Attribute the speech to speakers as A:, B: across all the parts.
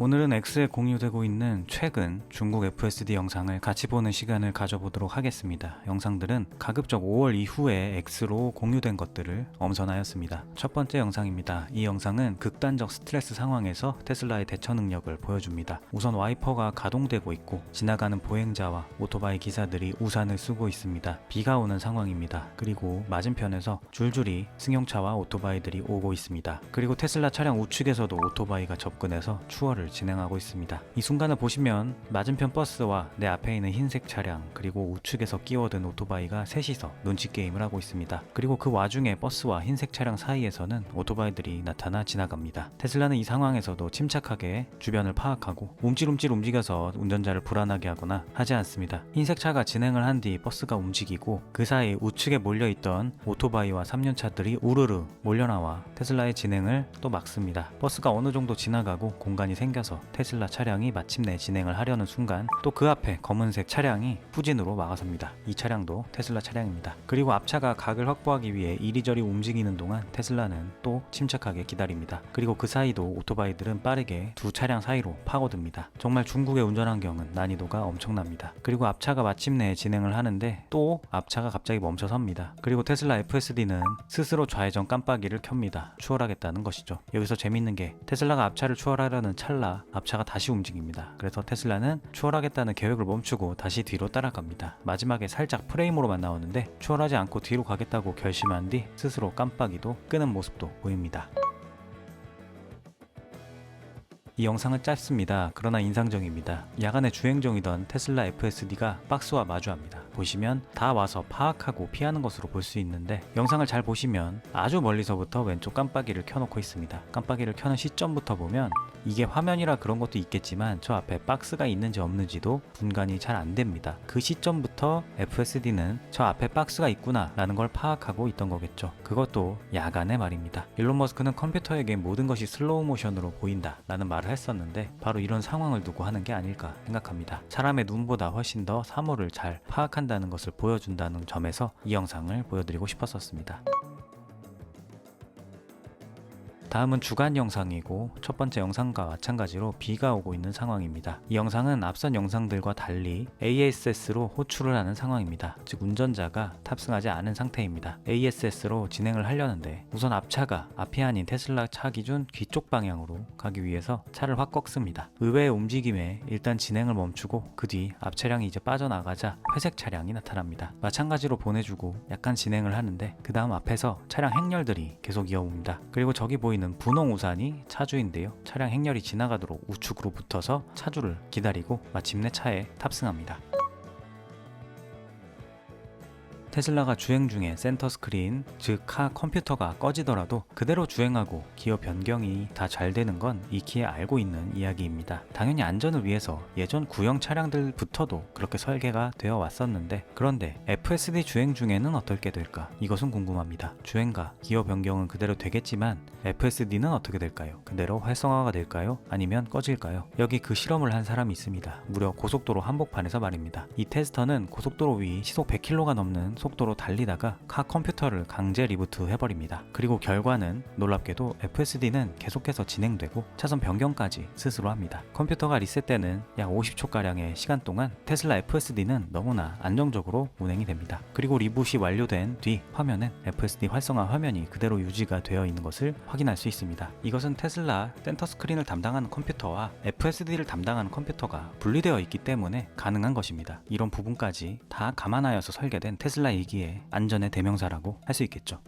A: 오늘은 X에 공유되고 있는 최근 중국 FSD 영상을 같이 보는 시간을 가져보도록 하겠습니다. 영상들은 가급적 5월 이후에 X로 공유된 것들을 엄선하였습니다. 첫 번째 영상입니다. 이 영상은 극단적 스트레스 상황에서 테슬라의 대처 능력을 보여줍니다. 우선 와이퍼가 가동되고 있고 지나가는 보행자와 오토바이 기사들이 우산을 쓰고 있습니다. 비가 오는 상황입니다. 그리고 맞은편에서 줄줄이 승용차와 오토바이들이 오고 있습니다. 그리고 테슬라 차량 우측에서도 오토바이가 접근해서 추월을 진행하고 있습니다. 이 순간을 보시면 맞은편 버스와 내 앞에 있는 흰색 차량 그리고 우측에서 끼워든 오토바이가 셋이서 눈치 게임을 하고 있습니다. 그리고 그 와중에 버스와 흰색 차량 사이에서는 오토바이들이 나타나 지나갑니다. 테슬라는 이 상황에서도 침착하게 주변을 파악하고 움찔움찔 움직여서 운전자를 불안하게 하거나 하지 않습니다. 흰색 차가 진행을 한 뒤 버스가 움직이고 그 사이 우측에 몰려있던 오토바이와 3륜차들이 우르르 몰려나와 테슬라의 진행을 또 막습니다. 버스가 어느 정도 지나가고 공간이 생겨서 테슬라 차량이 마침내 진행을 하려는 순간 또 그 앞에 검은색 차량이 후진으로 막아섭니다. 이 차량도 테슬라 차량입니다. 그리고 앞차가 각을 확보하기 위해 이리저리 움직이는 동안 테슬라는 또 침착하게 기다립니다. 그리고 그 사이도 오토바이들은 빠르게 두 차량 사이로 파고듭니다. 정말 중국의 운전 환경은 난이도가 엄청납니다. 그리고 앞차가 마침내 진행을 하는데 또 앞차가 갑자기 멈춰섭니다. 그리고 테슬라 FSD는 스스로 좌회전 깜빡이를 켭니다. 추월하겠다는 것이죠. 여기서 재밌는 게 테슬라가 앞차를 추월하려는 찰나 앞차가 다시 움직입니다. 그래서 테슬라는 추월하겠다는 계획을 멈추고 다시 뒤로 따라갑니다. 마지막에 살짝 프레임으로만 나오는데 추월하지 않고 뒤로 가겠다고 결심한 뒤 스스로 깜빡이도 끄는 모습도 보입니다. 이 영상은 짧습니다. 그러나 인상적입니다. 야간에 주행 중이던 테슬라 FSD가 박스와 마주합니다. 보시면 다 와서 파악하고 피하는 것으로 볼 수 있는데 영상을 잘 보시면 아주 멀리서부터 왼쪽 깜빡이를 켜놓고 있습니다. 깜빡이를 켜는 시점부터 보면 이게 화면이라 그런 것도 있겠지만 저 앞에 박스가 있는지 없는지도 분간이 잘 안됩니다. 그 시점부터 FSD는 저 앞에 박스가 있구나 라는 걸 파악하고 있던 거겠죠. 그것도 야간에 말입니다. 일론 머스크는 컴퓨터에게 모든 것이 슬로우 모션으로 보인다 라는 말을 했었는데 바로 이런 상황을 두고 하는 게 아닐까 생각합니다. 사람의 눈보다 훨씬 더 사물을 잘 파악한다는 것을 보여준다는 점에서 이 영상을 보여드리고 싶었습니다. 다음은 주간 영상이고 첫 번째 영상과 마찬가지로 비가 오고 있는 상황입니다. 이 영상은 앞선 영상들과 달리 ASS로 호출을 하는 상황입니다. 즉 운전자가 탑승하지 않은 상태입니다. ASS로 진행을 하려는데 우선 앞차가 앞이 아닌 테슬라 차 기준 뒤쪽 방향으로 가기 위해서 차를 확 꺾습니다. 의외의 움직임에 일단 진행을 멈추고 그 뒤 앞차량이 이제 빠져나가자 회색 차량이 나타납니다. 마찬가지로 보내주고 약간 진행을 하는데 그 다음 앞에서 차량 행렬들이 계속 이어옵니다. 그리고 저기 보이는 분홍 우산이 차주인데요. 차량 행렬이 지나가도록 우측으로 붙어서 차주를 기다리고 마침내 차에 탑승합니다. 테슬라가 주행 중에 센터 스크린, 즉 카 컴퓨터가 꺼지더라도 그대로 주행하고 기어 변경이 다 잘 되는 건 익히에 알고 있는 이야기입니다. 당연히 안전을 위해서 예전 구형 차량들부터도 그렇게 설계가 되어 왔었는데 그런데 FSD 주행 중에는 어떻게 될까? 이것은 궁금합니다. 주행과 기어 변경은 그대로 되겠지만 FSD는 어떻게 될까요? 그대로 활성화가 될까요? 아니면 꺼질까요? 여기 그 실험을 한 사람이 있습니다. 무려 고속도로 한복판에서 말입니다. 이 테스터는 고속도로 위 시속 100km가 넘는 속도로 달리다가 카 컴퓨터를 강제 리부트 해버립니다. 그리고 결과는 놀랍게도 FSD는 계속해서 진행되고 차선 변경까지 스스로 합니다. 컴퓨터가 리셋되는 약 50초가량의 시간 동안 테슬라 FSD는 너무나 안정적으로 운행이 됩니다. 그리고 리부트이 완료된 뒤 화면엔 FSD 활성화 화면이 그대로 유지가 되어 있는 것을 확인할 수 있습니다. 이것은 테슬라 센터 스크린을 담당하는 컴퓨터와 FSD를 담당하는 컴퓨터가 분리되어 있기 때문에 가능한 것입니다. 이런 부분까지 다 감안하여서 설계된 테슬라 이기에 안전의 대명사라고 할 수 있겠죠.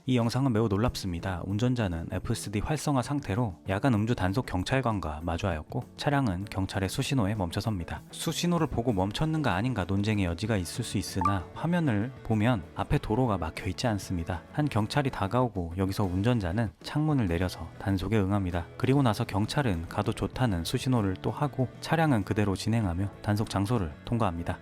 A: 이 영상은 매우 놀랍습니다. 운전자는 FSD 활성화 상태로 야간 음주 단속 경찰관과 마주하였고 차량은 경찰의 수신호에 멈춰섭니다. 수신호를 보고 멈췄는가 아닌가 논쟁의 여지가 있을 수 있으나 화면을 보면 앞에 도로가 막혀 있지 않습니다. 한 경찰이 다가오고 여기서 운전자는 창문을 내려서 단속에 응합니다. 그리고 나서 경찰은 가도 좋다는 수신호를 또 하고 차량은 그대로 진행하며 단속 장소를 통과합니다.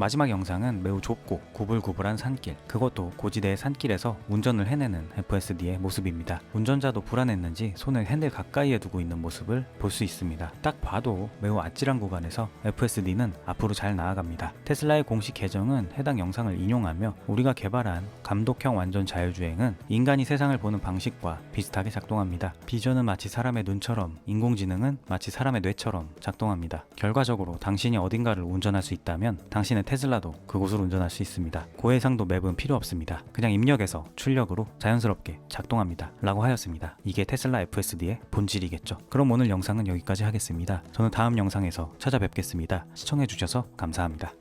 A: 마지막 영상은 매우 좁고 구불구불한 산길, 그것도 고지대의 산길에서 운전을 해내는 FSD의 모습입니다. 운전자도 불안했는지 손을 핸들 가까이에 두고 있는 모습을 볼 수 있습니다. 딱 봐도 매우 아찔한 구간에서 FSD는 앞으로 잘 나아갑니다. 테슬라의 공식 계정은 해당 영상을 인용하며 우리가 개발한 감독형 완전 자율주행은 인간이 세상을 보는 방식과 비슷하게 작동합니다. 비전은 마치 사람의 눈처럼, 인공지능은 마치 사람의 뇌처럼 작동합니다. 결과적으로 당신이 어딘가를 운전할 수 있다면 당신의 테슬라도 그곳을 운전할 수 있습니다. 고해상도 맵은 필요 없습니다. 그냥 입력해서 출력으로 자연스럽게 작동합니다. 라고 하였습니다. 이게 테슬라 FSD의 본질이겠죠. 그럼 오늘 영상은 여기까지 하겠습니다. 저는 다음 영상에서 찾아뵙겠습니다. 시청해주셔서 감사합니다.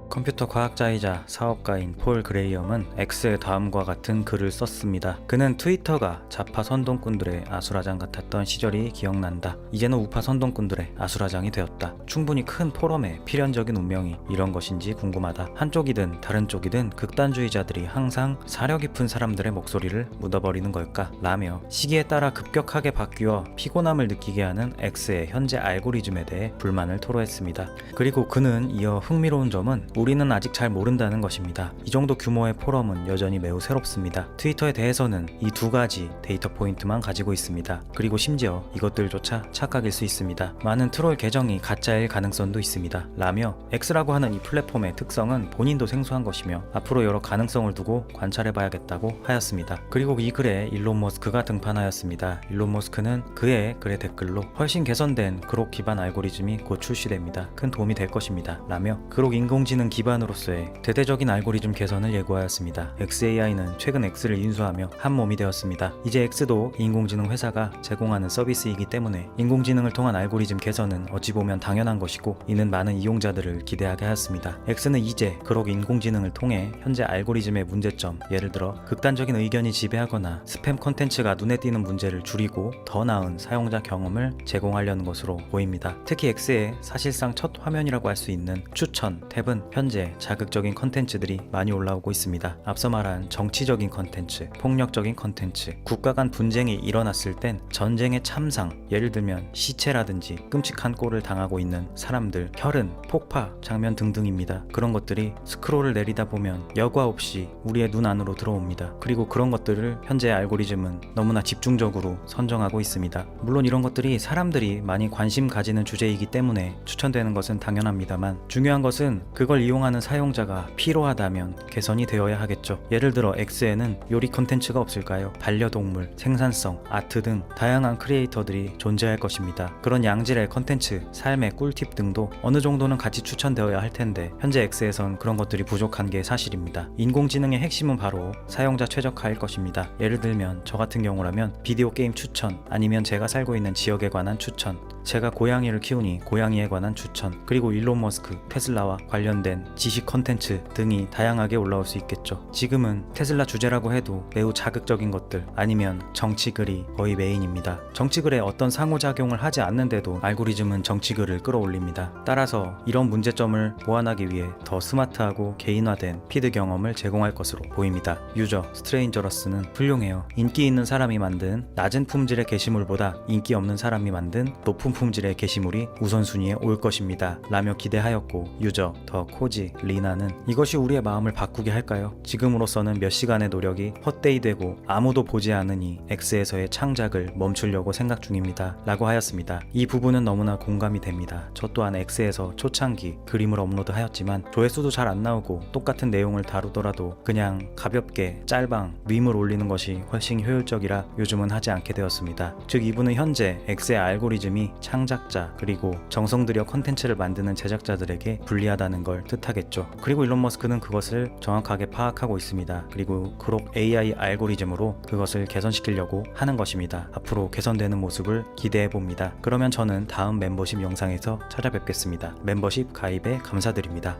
A: 컴퓨터 과학자이자 사업가인 폴 그레이엄은 X의 다음과 같은 글을 썼습니다. 그는 트위터가 좌파 선동꾼들의 아수라장 같았던 시절이 기억난다. 이제는 우파 선동꾼들의 아수라장이 되었다. 충분히 큰 포럼의 필연적인 운명이 이런 것인지 궁금하다. 한쪽이든 다른 쪽이든 극단주의자들이 항상 사려 깊은 사람들의 목소리를 묻어버리는 걸까? 라며 시기에 따라 급격하게 바뀌어 피곤함을 느끼게 하는 X의 현재 알고리즘에 대해 불만을 토로했습니다. 그리고 그는 이어 흥미로운 점은 우리는 아직 잘 모른다는 것입니다. 이 정도 규모의 포럼은 여전히 매우 새롭습니다. 트위터에 대해서는 이 두 가지 데이터 포인트만 가지고 있습니다. 그리고 심지어 이것들조차 착각일 수 있습니다. 많은 트롤 계정이 가짜일 가능성도 있습니다. 라며 X라고 하는 이 플랫폼의 특성은 본인도 생소한 것이며 앞으로 여러 가능성을 두고 관찰해봐야겠다고 하였습니다. 그리고 이 글에 일론 머스크가 등판하였습니다. 일론 머스크는 그의 글의 댓글로 훨씬 개선된 그록 기반 알고리즘이 곧 출시됩니다. 큰 도움이 될 것입니다. 라며 그록 인공지능 기반으로서의 대대적인 알고리즘 개선을 예고하였습니다. xAI는 최근 X를 인수하며 한 몸이 되었습니다. 이제 X도 인공지능 회사가 제공하는 서비스이기 때문에 인공지능을 통한 알고리즘 개선은 어찌 보면 당연한 것이고 이는 많은 이용자들을 기대하게 하였습니다. X는 이제 그록 인공지능을 통해 현재 알고리즘의 문제점, 예를 들어 극단적인 의견이 지배하거나 스팸 콘텐츠가 눈에 띄는 문제를 줄이고 더 나은 사용자 경험을 제공하려는 것으로 보입니다. 특히 X의 사실상 첫 화면이라고 할 수 있는 추천 탭은 현재 자극적인 컨텐츠들이 많이 올라오고 있습니다. 앞서 말한 정치적인 컨텐츠, 폭력적인 컨텐츠, 국가 간 분쟁이 일어났을 땐 전쟁의 참상, 예를 들면 시체라든지 끔찍한 꼴을 당하고 있는 사람들, 혈흔, 폭파 장면 등등입니다. 그런 것들이 스크롤을 내리다 보면 여과 없이 우리의 눈 안으로 들어옵니다. 그리고 그런 것들을 현재 알고리즘은 너무나 집중적으로 선정하고 있습니다. 물론 이런 것들이 사람들이 많이 관심 가지는 주제이기 때문에 추천되는 것은 당연합니다만 중요한 것은 그걸 이용하는 사용자가 필요하다면 개선이 되어야 하겠죠. 예를 들어 X에는 요리 콘텐츠가 없을까요? 반려동물, 생산성, 아트 등 다양한 크리에이터들이 존재할 것입니다. 그런 양질의 콘텐츠, 삶의 꿀팁 등도 어느 정도는 같이 추천되어야 할 텐데 현재 X에선 그런 것들이 부족한 게 사실입니다. 인공지능의 핵심은 바로 사용자 최적화일 것입니다. 예를 들면 저 같은 경우라면 비디오 게임 추천, 아니면 제가 살고 있는 지역에 관한 추천, 제가 고양이를 키우니 고양이에 관한 추천, 그리고 일론 머스크, 테슬라와 관련된 지식 컨텐츠 등이 다양하게 올라올 수 있겠죠. 지금은 테슬라 주제라고 해도 매우 자극적인 것들, 아니면 정치글이 거의 메인입니다. 정치글에 어떤 상호작용을 하지 않는데도 알고리즘은 정치글을 끌어올립니다. 따라서 이런 문제점을 보완하기 위해 더 스마트하고 개인화된 피드 경험을 제공할 것으로 보입니다. 유저 스트레인저러스는 훌륭해요. 인기 있는 사람이 만든 낮은 품질의 게시물보다 인기 없는 사람이 만든 높은 품질의 게시물이 우선순위에 올 것입니다. 라며 기대하였고, 유저 더 코지 리나는 이것이 우리의 마음을 바꾸게 할까요? 지금으로서는 몇 시간의 노력이 헛되이 되고 아무도 보지 않으니 X에서의 창작을 멈추려고 생각 중입니다. 라고 하였습니다. 이 부분은 너무나 공감이 됩니다. 저 또한 X에서 초창기 그림을 업로드하였지만 조회수도 잘 안 나오고 똑같은 내용을 다루더라도 그냥 가볍게 짤방, 밈을 올리는 것이 훨씬 효율적이라 요즘은 하지 않게 되었습니다. 즉 이분은 현재 X의 알고리즘이 창작자 그리고 정성 들여 컨텐츠를 만드는 제작자들에게 불리하다는 걸 뜻하겠죠. 그리고 일론 머스크는 그것을 정확하게 파악하고 있습니다. 그리고 그록 AI 알고리즘으로 그것을 개선시키려고 하는 것입니다. 앞으로 개선되는 모습을 기대해 봅니다. 그러면 저는 다음 멤버십 영상에서 찾아뵙겠습니다. 멤버십 가입에 감사드립니다.